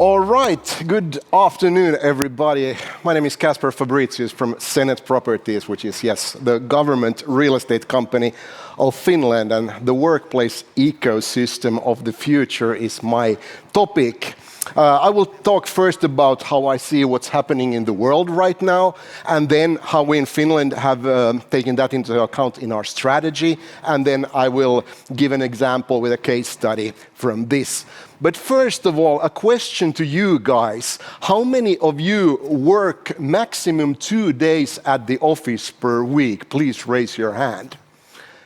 All right, good afternoon, everybody. My name is KASPER FABRITIUS from Senaatti Properties, which is, yes, the government real estate company of Finland, and the workplace ecosystem of the future is my topic. I will talk first about how I see what's happening in the world right now, and then how we in Finland have taken that into account in our strategy, and then I will give an example with a case study from this. But first of all, a question to you guys. How many of you work maximum 2 days at the office per week? Please raise your hand.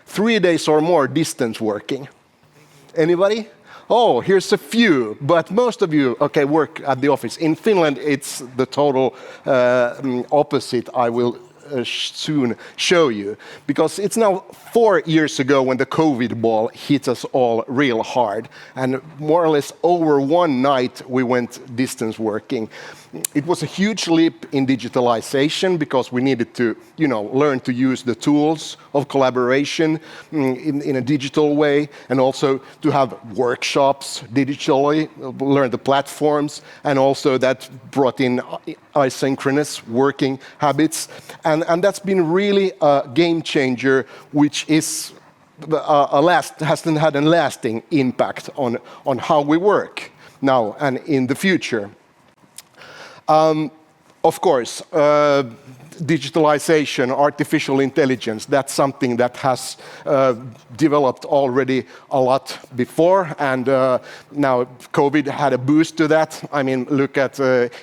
3 days or more distance working. Anybody? Oh, here's a few, but most of you, okay, work at the office. In Finland, it's the total opposite. I will soon show you, because it's now 4 years ago when the COVID ball hit us all real hard, and more or less over one night we went distance working. It was a huge leap in digitalization because we needed to, learn to use the tools of collaboration in a digital way, and also to have workshops digitally, learn the platforms, and also that brought in asynchronous working habits. And that's been really a game changer, which is hasn't had a lasting impact on how we work now and in the future. Of course, digitalization, artificial intelligence, that's something that has developed already a lot before, and now COVID had a boost to that. I mean, look at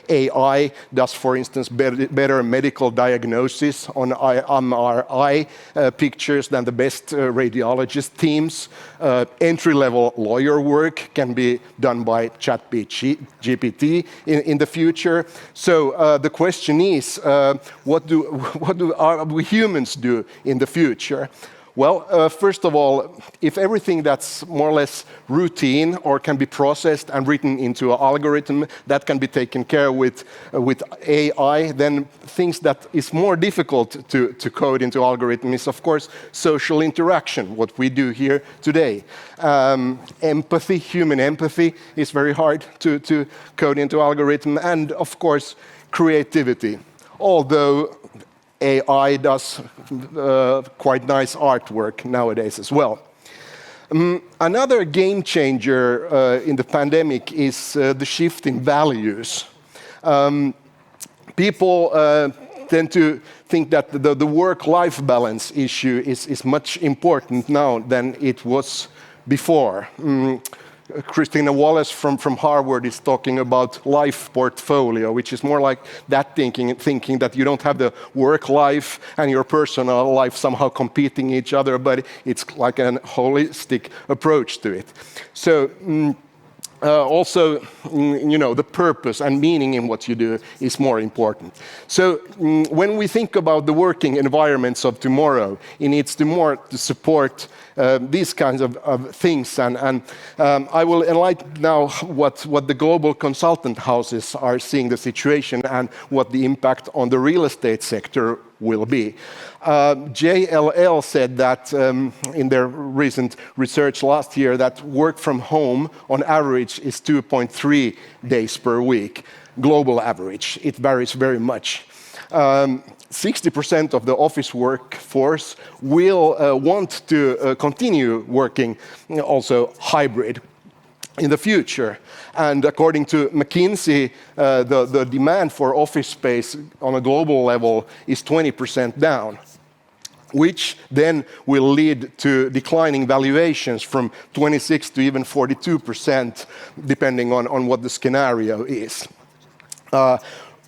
AI does, for instance, better medical diagnosis on MRI pictures than the best radiologist teams. Entry-level lawyer work can be done by ChatGPT in the future. So the question is, what do we humans do in the future? Well, first of all, if everything that's more or less routine or can be processed and written into an algorithm that can be taken care with AI, then things that is more difficult to code into algorithm is, of course, social interaction, what we do here today. Empathy, human empathy, is very hard to code into algorithm, and of course, creativity. Although AI does quite nice artwork nowadays as well. Another game changer in the pandemic is the shift in values. People tend to think that the work-life balance issue is much important now than it was before. Christina Wallace from Harvard is talking about life portfolio, which is more like that thinking that you don't have the work life and your personal life somehow competing each other, but it's like a holistic approach to it. So also, the purpose and meaning in what you do is more important. So when we think about the working environments of tomorrow, it needs to more to support these kinds of things. And I will enlighten now what the global consultant houses are seeing the situation and what the impact on the real estate sector will be. JLL said that in their recent research last year that work from home on average is 2.3 days per week, global average. It varies very much. 60% of the office workforce will want to continue working also hybrid in the future. And according to McKinsey, the demand for office space on a global level is 20% down, which then will lead to declining valuations from 26 to even 42%, depending on what the scenario is.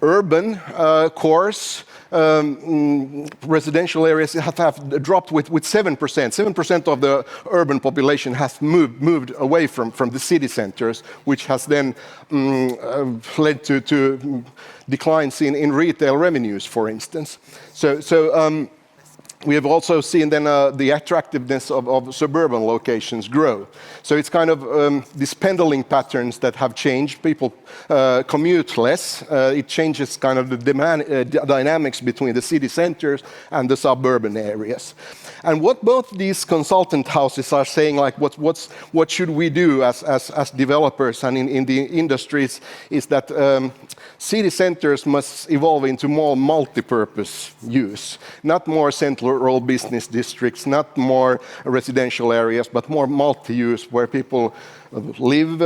Urban cores, residential areas have dropped with 7%. 7% of the urban population has moved away from the city centers, which has then led to declines in retail revenues, for instance. So we have also seen then the attractiveness of suburban locations grow. So it's kind of these pendulum patterns that have changed. People commute less. It changes kind of the dynamics between the city centers and the suburban areas. And what both these consultant houses are saying, like what should we do as developers and in the industries, is that city centers must evolve into more multi-purpose use, not more central business districts, not more residential areas, but more multi-use where people live,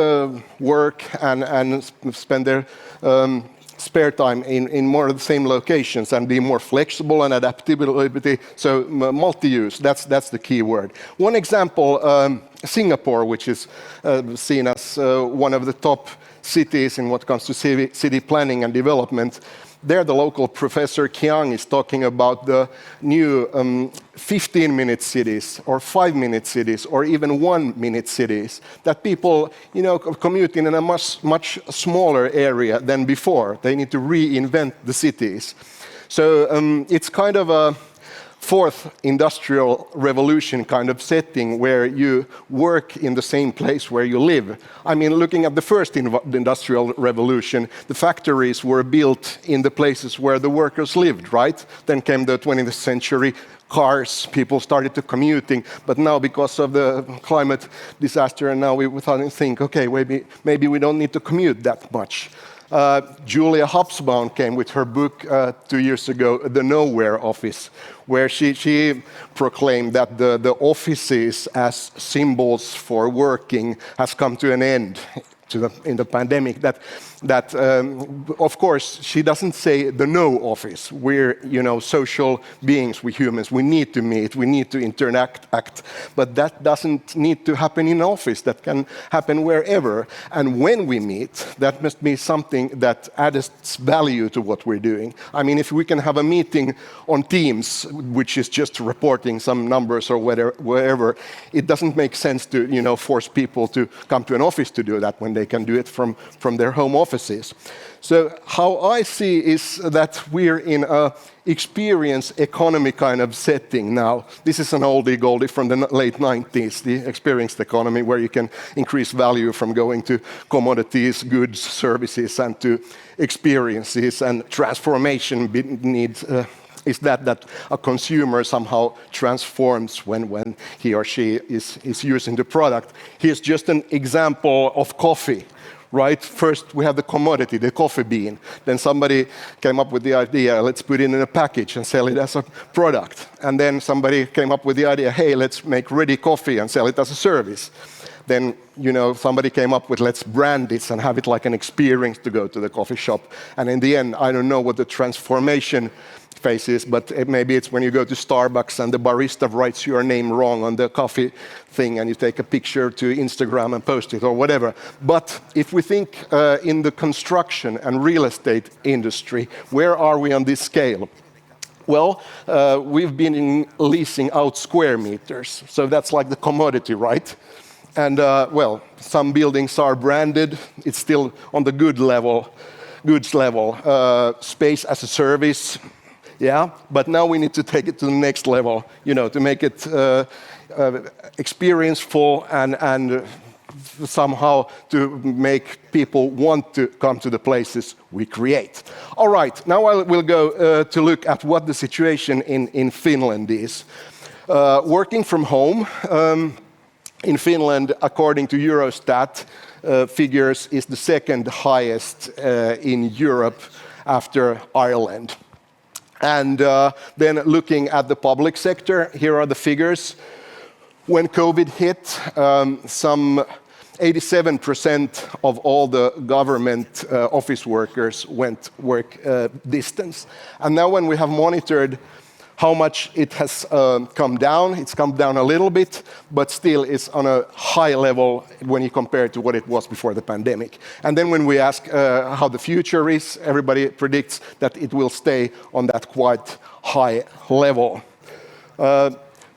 work, and spend their spare time in more of the same locations and be more flexible and adaptability. So multi-use, that's the key word. One example, Singapore, which is seen as one of the top cities in what comes to city planning and development. There, the local professor Kiang is talking about the new 15-minute cities or 5-minute cities or even 1-minute cities that people, commute in a much smaller area than before. They need to reinvent the cities. So it's kind of a fourth industrial revolution kind of setting where you work in the same place where you live. I mean, looking at the first industrial revolution, the factories were built in the places where the workers lived, right? Then came the 20th century, cars, people started to commuting, but now because of the climate disaster, and now we thought and think, okay, maybe we don't need to commute that much. Julia Hobsbawm came with her book 2 years ago, The Nowhere Office, where she proclaimed that the offices as symbols for working has come to an end in the pandemic. That of course, she doesn't say the no office. We're, social beings, we humans. We need to meet, we need to interact, but that doesn't need to happen in office. That can happen wherever. And when we meet, that must be something that adds value to what we're doing. I mean, if we can have a meeting on Teams, which is just reporting some numbers or wherever, it doesn't make sense to, force people to come to an office to do that when they can do it from their home offices. So how I see is that we're in a experience economy kind of setting now. This is an oldie goldie from the late 90s, the experienced economy, where you can increase value from going to commodities, goods, services, and to experiences. And transformation needs is that a consumer somehow transforms when he or she is using the product. Here's just an example of coffee. Right? First, we have the commodity, the coffee bean. Then somebody came up with the idea, let's put it in a package and sell it as a product. And then somebody came up with the idea, hey, let's make ready coffee and sell it as a service. Then, somebody came up with, let's brand this and have it like an experience to go to the coffee shop. And in the end, I don't know what the transformation phase is, but maybe it's when you go to Starbucks and the barista writes your name wrong on the coffee thing and you take a picture to Instagram and post it or whatever. But if we think in the construction and real estate industry, where are we on this scale? Well, we've been leasing out square meters. So that's like the commodity, right? And, some buildings are branded. It's still on the goods level. Space as a service, yeah. But now we need to take it to the next level, to make it experienceful and somehow to make people want to come to the places we create. All right, now I will go to look at what the situation in Finland is. Working from home in Finland, according to Eurostat figures, is the second highest in Europe after Ireland. And then looking at the public sector, here are the figures. When COVID hit, some 87% of all the government office workers went work distance. And now when we have monitored how much it has come down, it's come down a little bit, but still it's on a high level when you compare it to what it was before the pandemic. And then when we ask how the future is, everybody predicts that it will stay on that quite high level.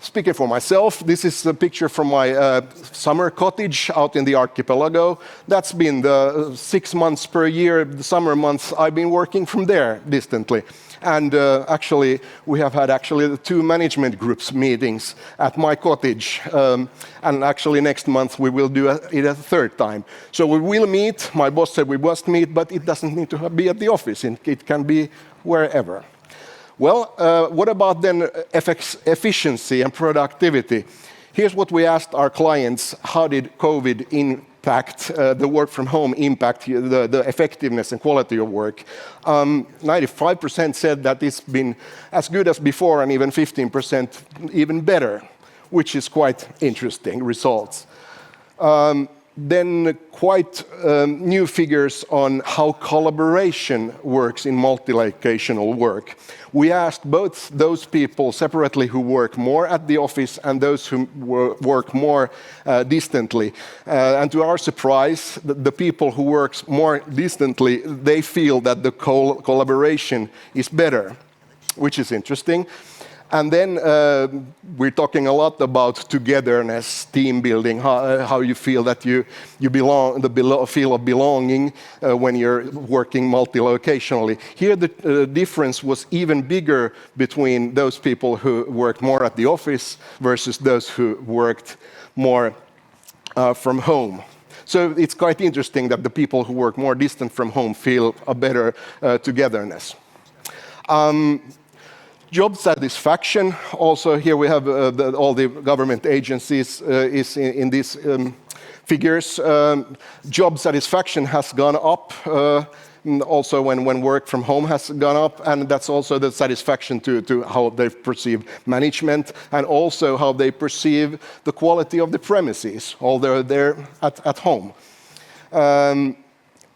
Speaking for myself, this is a picture from my summer cottage out in the archipelago. That's been the 6 months per year, the summer months, I've been working from there distantly. And actually, we have had actually the 2 management groups meetings at my cottage. And actually next month we will do it a 3rd time. So we will meet, my boss said we must meet, but it doesn't need to be at the office, it can be wherever. Well, what about then efficiency and productivity? Here's what we asked our clients: how did COVID impact the work from home, impact the effectiveness and quality of work? 95% said that it's been as good as before, and even 15% even better, which is quite interesting results. Then quite new figures on how collaboration works in multi-locational work. We asked both those people separately who work more at the office and those who work more distantly. And to our surprise, the people who work more distantly, they feel that the collaboration is better, which is interesting. And then we're talking a lot about togetherness, team building, how you feel that you belong, the feel of belonging when you're working multi-locationally. Here the difference was even bigger between those people who worked more at the office versus those who worked more from home. So it's quite interesting that the people who work more distant from home feel a better togetherness. Job satisfaction, also here we have all the government agencies is in these figures. Job satisfaction has gone up, also when work from home has gone up, and that's also the satisfaction to how they perceive management, and also how they perceive the quality of the premises, although they're at home.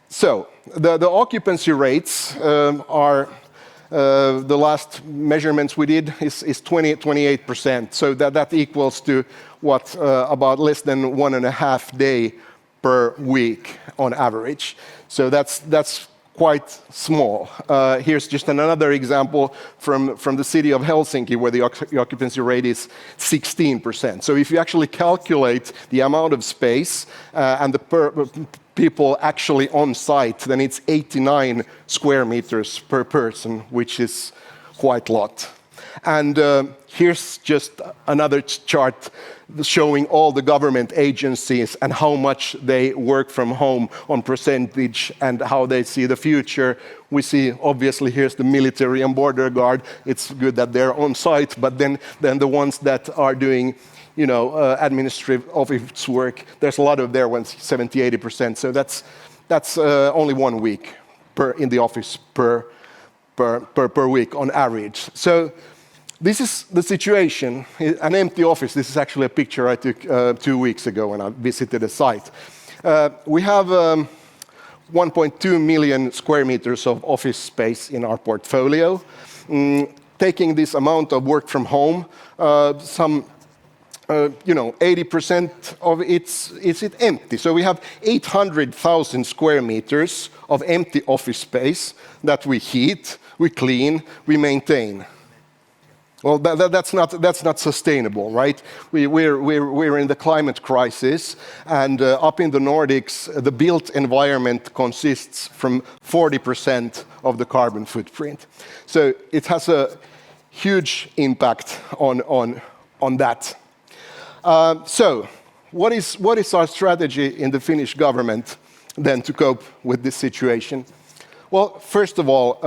So the occupancy rates are the last measurements we did is 28%. So that equals to what, about less than 1.5 days per week on average. So that's quite small. Here's just another example from the city of Helsinki, where the occupancy rate is 16%. So if you actually calculate the amount of space and the people actually on site, then it's 89 square meters per person, which is quite a lot. And here's just another chart showing all the government agencies and how much they work from home on percentage and how they see the future. We see, obviously, here's the military and border guard. It's good that they're on site, but then the ones that are doing administrative office work, there's a lot of their ones, 70-80%. So that's only 1 week in the office per week on average. So this is the situation. An empty office. This is actually a picture I took 2 weeks ago when I visited a site. We have 1.2 million square meters of office space in our portfolio. Taking this amount of work from home, 80% of it's empty. So we have 800,000 square meters of empty office space that we heat, we clean, we maintain. Well, that's not sustainable, right? We're in the climate crisis, and up in the Nordics, the built environment consists from 40% of the carbon footprint. So it has a huge impact on that. So, what is our strategy in the Finnish government then to cope with this situation? Well, first of all,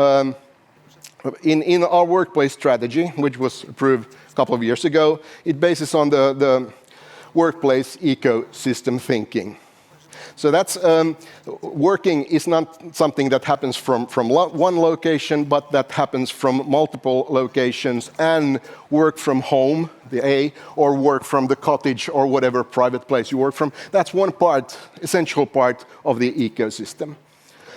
in our workplace strategy, which was approved a couple of years ago, it bases on the workplace ecosystem thinking. So that's working is not something that happens from one location, but that happens from multiple locations, and work from home, the A, or work from the cottage or whatever private place you work from. That's one part, essential part of the ecosystem.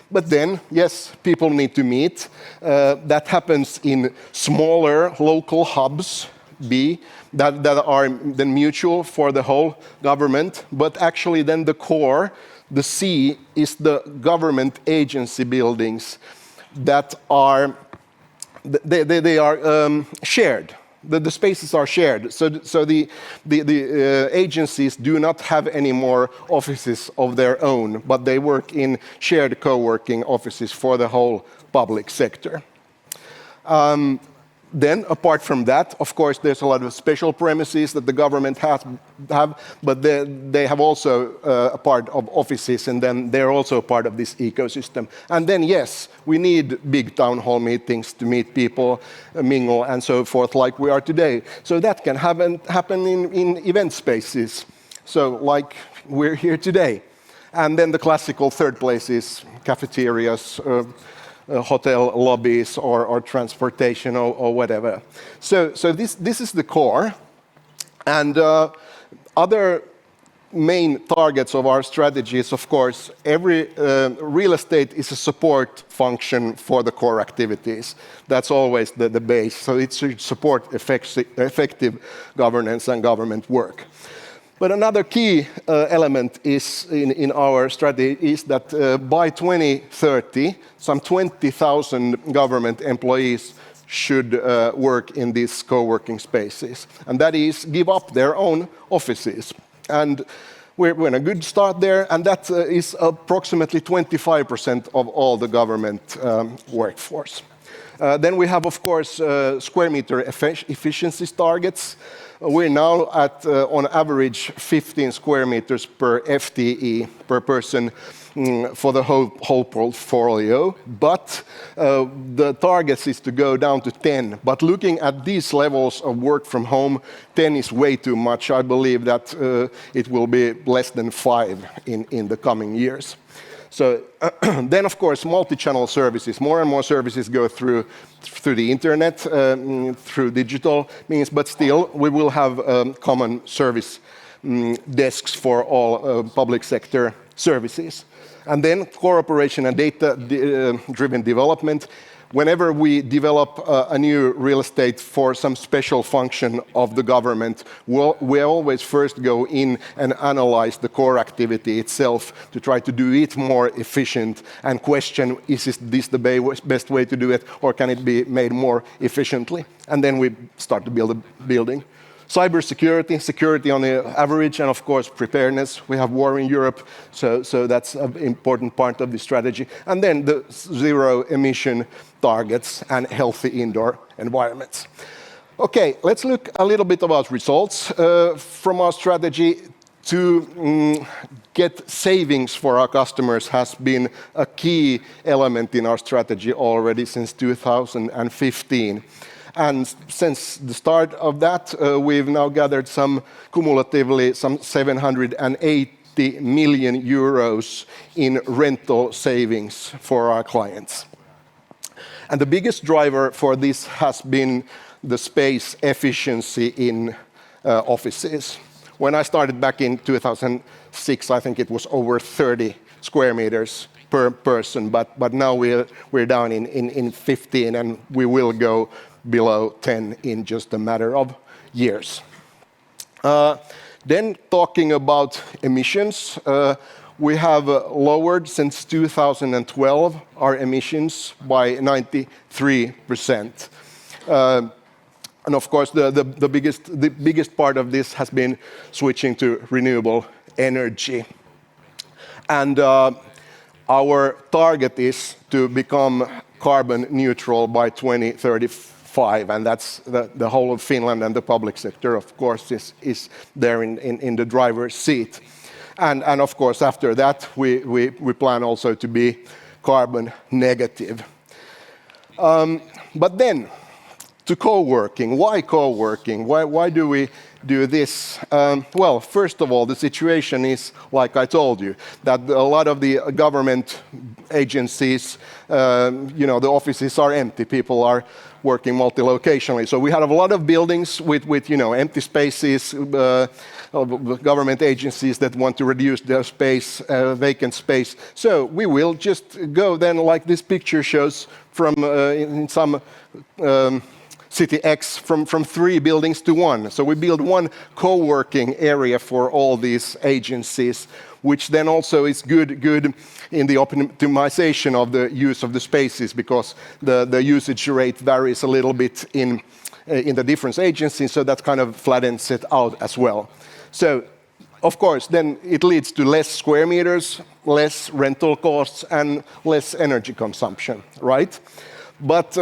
But then, yes, people need to meet. That happens in smaller local hubs, B, that are then mutual for the whole government. But actually then the core, the C, is the government agency buildings that are, they are shared. The spaces are shared, so the agencies do not have any more offices of their own, but they work in shared co-working offices for the whole public sector. Then, apart from that, of course, there's a lot of special premises that the government have, but they have also a part of offices, and then they're also part of this ecosystem. And then, yes, we need big town hall meetings to meet people, mingle, and so forth, like we are today. So that can happen in event spaces, so like we're here today. And then the classical third places, cafeterias, hotel lobbies or transportation or whatever. So this is the core. And other main targets of our strategy is, of course, every real estate is a support function for the core activities. That's always the base. So it should support effective governance and government work. But another key element is in our strategy is that by 2030, some 20,000 government employees should work in these co-working spaces. And that is give up their own offices. And we're in a good start there, and that is approximately 25% of all the government workforce. Then we have, of course, square meter efficiency targets. We're now at, on average, 15 square meters per FTE, per person, for the whole portfolio. But the target is to go down to 10. But looking at these levels of work from home, 10 is way too much. I believe that it will be less than 5 in the coming years. So then, of course, multi-channel services. More and more services go through the internet, through digital means, but still we will have common service desks for all public sector services. And then cooperation and data-driven development. Whenever we develop a new real estate for some special function of the government, we always first go in and analyze the core activity itself to try to do it more efficient and question, is this the best way to do it, or can it be made more efficiently? And then we start to build a building. Cybersecurity, security on the average, and of course preparedness. We have war in Europe, so that's an important part of the strategy. And then the zero emission targets and healthy indoor environments. Okay, let's look a little bit about results from our strategy. To get savings for our customers has been a key element in our strategy already since 2015. And since the start of that, we've now gathered cumulatively some 780 million euros in rental savings for our clients. And the biggest driver for this has been the space efficiency in offices. When I started back in 2006, I think it was over 30 square meters per person, but now we're down in 15, and we will go below 10 in just a matter of years. Then talking about emissions, we have lowered since 2012 our emissions by 93%. And of course, the biggest part of this has been switching to renewable energy. And our target is to become carbon neutral by 2035. And that's the whole of Finland, and the public sector, of course, is there in the driver's seat. And of course, after that, we plan also to be carbon negative. But then, to co-working. Why co-working? Why do we do this? Well, first of all, the situation is, like I told you, that a lot of the government agencies, the offices are empty. People are working multi-locationally. So we have a lot of buildings with empty spaces, government agencies that want to reduce their space, vacant space. So we will just go then, like this picture shows, from in some City X, from 3 buildings to 1. So we build one co-working area for all these agencies, which then also is good in the optimization of the use of the spaces, because the usage rate varies a little bit in in the different agencies, so that kind of flattens it out as well. So, of course, then it leads to less square meters, less rental costs, and less energy consumption, right? But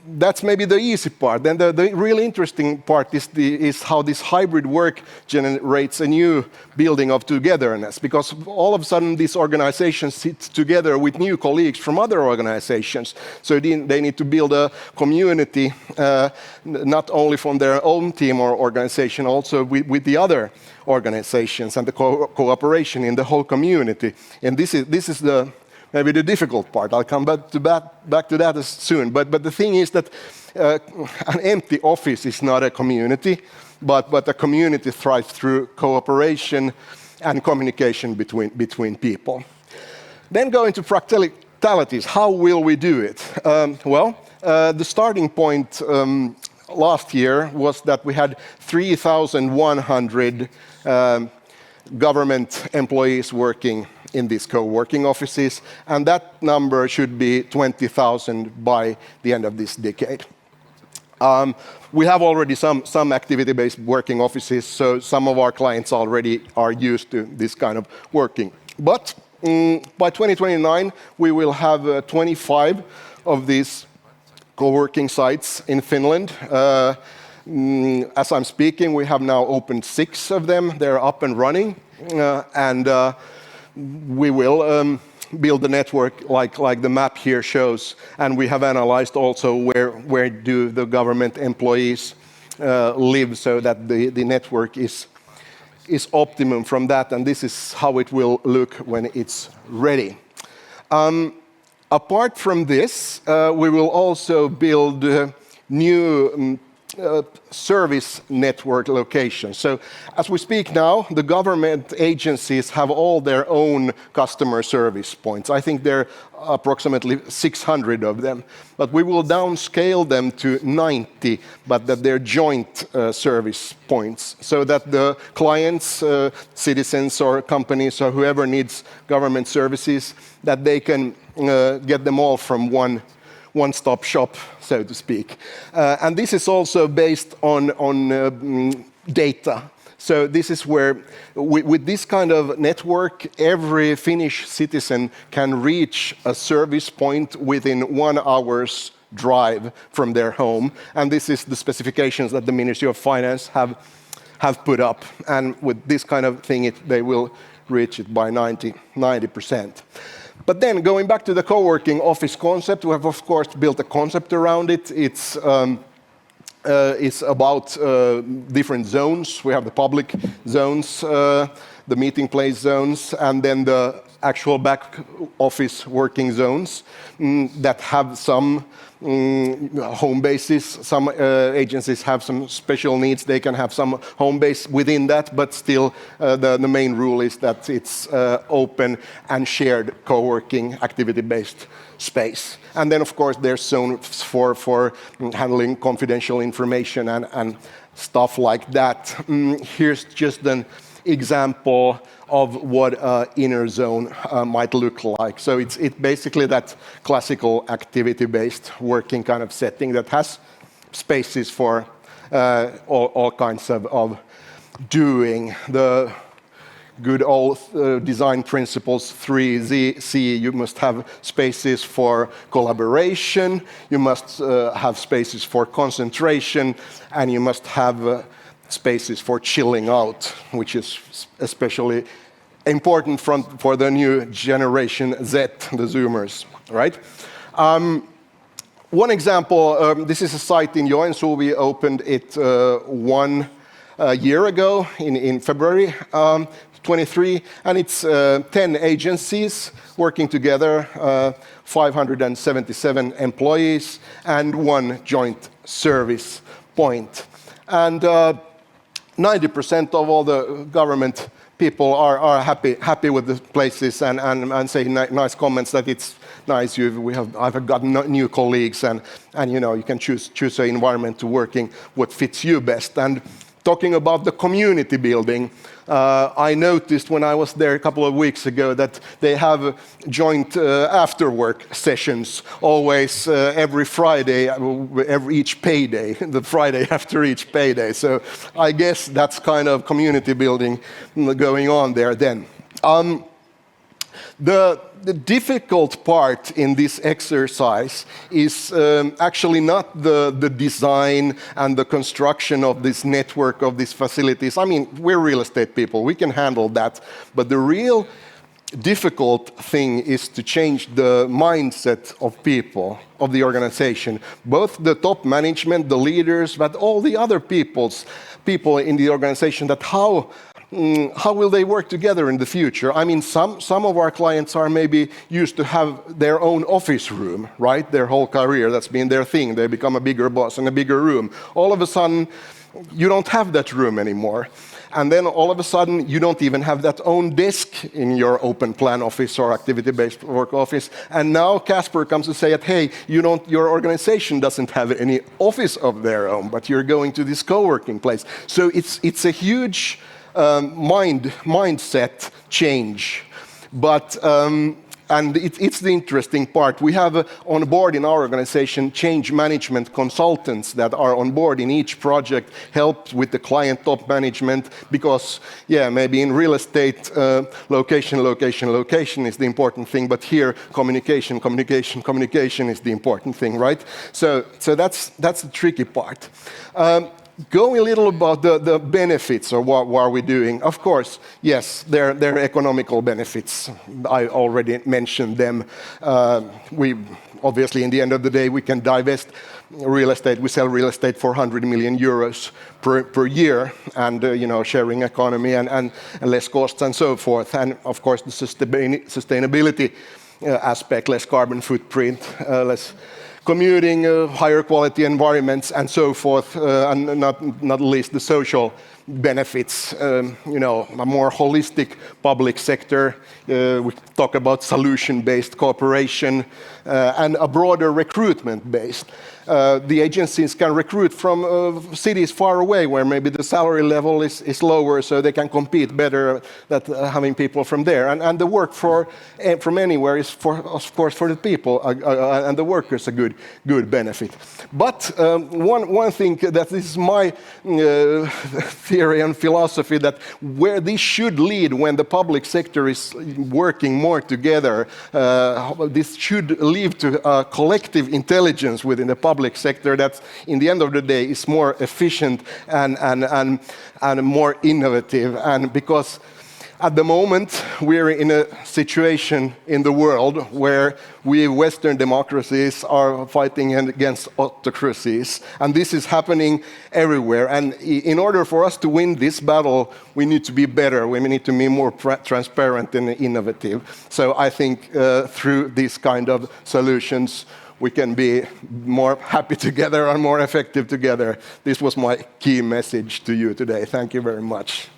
that's maybe the easy part. Then the really interesting part is how this hybrid work generates a new building of togetherness, because all of a sudden these organizations sit together with new colleagues from other organizations. So they need to build a community, not only from their own team or organization, also with the other organizations and the cooperation in the whole community. And this is maybe the difficult part. I'll come back to that soon. But the thing is that an empty office is not a community, but a community thrives through cooperation and communication between people. Then going to practicalities. How will we do it? The starting point last year was that we had 3,100 government employees working in these co-working offices, and that number should be 20,000 by the end of this decade. We have already some activity-based working offices, so some of our clients already are used to this kind of working. But by 2029, we will have 25 of these co-working sites in Finland. As I'm speaking, we have now opened 6 of them. They're up and running, and we will build the network like the map here shows, and we have analyzed also where do the government employees live, so that the network is optimum from that, and this is how it will look when it's ready. Apart from this, we will also build new service network locations. So as we speak now, the government agencies have all their own customer service points. I think there are approximately 600 of them, but we will downscale them to 90, but that they're joint service points, so that the clients, citizens or companies or whoever needs government services, that they can get them all from one-stop shop, so to speak. And this is also based on data. So this is where, with this kind of network, every Finnish citizen can reach a service point within 1 hour's drive from their home. And this is the specifications that the Ministry of Finance have put up. And with this kind of thing, they will reach it by 90%. But then, going back to the co-working office concept, we have, of course, built a concept around it. It's about different zones. We have the public zones, the meeting place zones, and then the actual back office working zones that have some home bases. Some agencies have some special needs. They can have some home base within that, but still the main rule is that it's open and shared co-working activity-based space. And then, of course, there's zones for handling confidential information and stuff like that. Here's just an example of what an inner zone might look like. So it's basically that classical activity-based working kind of setting that has spaces for all kinds of doing. The good old design principles 3C, you must have spaces for collaboration, you must have spaces for concentration, and you must have spaces for chilling out, which is especially important for the new generation Z, the Zoomers, right? One example, this is a site in Joensuu. We opened it 1 year ago in February 23, and it's 10 agencies working together, 577 employees, and 1 joint service point. And 90% of all the government people are happy with the places and say nice comments that it's nice. I've got new colleagues and you know you can choose an environment to working what fits you best. And talking about the community building, I noticed when I was there a couple of weeks ago that they have joint after-work sessions always every Friday, each payday, the Friday after each payday. So I guess that's kind of community building going on there then. The difficult part in this exercise is actually not the design and the construction of this network of these facilities. I mean, we're real estate people, we can handle that. But the real difficult thing is to change the mindset of people, of the organization, both the top management, the leaders, but all the other people in the organization, that how will they work together in the future? I mean, some of our clients are maybe used to have their own office room, right? Their whole career, that's been their thing. They become a bigger boss in a bigger room. All of a sudden, you don't have that room anymore. And then all of a sudden, you don't even have that own desk in your open plan office or activity-based work office. And now Kasper comes to say that, hey, your organization doesn't have any office of their own, but you're going to this co-working place. So it's a huge mindset change, but and it's the interesting part. We have on board in our organization change management consultants that are on board in each project, help with the client top management, because maybe in real estate location is the important thing, but here communication is the important thing, right? So that's the tricky part. Going a little about the benefits of what are we doing. Of course, yes, there are economical benefits. I already mentioned them. We obviously, in the end of the day, we can divest real estate. We sell real estate for 100 million euros per year, and sharing economy and less costs and so forth. And of course, the sustainability aspect, less carbon footprint, less commuting, higher quality environments, and so forth, and not least the social benefits. A more holistic public sector. We talk about solution-based cooperation and a broader recruitment base. The agencies can recruit from cities far away where maybe the salary level is lower, so they can compete better at having people from there. And the work from anywhere is, of course, for the people and the workers a good benefit. But one thing that this is my theory and philosophy, that where this should lead when the public sector is working more together, this should lead to a collective intelligence within the public sector that, in the end of the day, is more efficient and more innovative. And because at the moment, we're in a situation in the world where we Western democracies are fighting against autocracies. And this is happening everywhere. And in order for us to win this battle, we need to be better. We need to be more transparent and innovative. So I think through these kind of solutions, we can be more happy together and more effective together. This was my key message to you today. Thank you very much.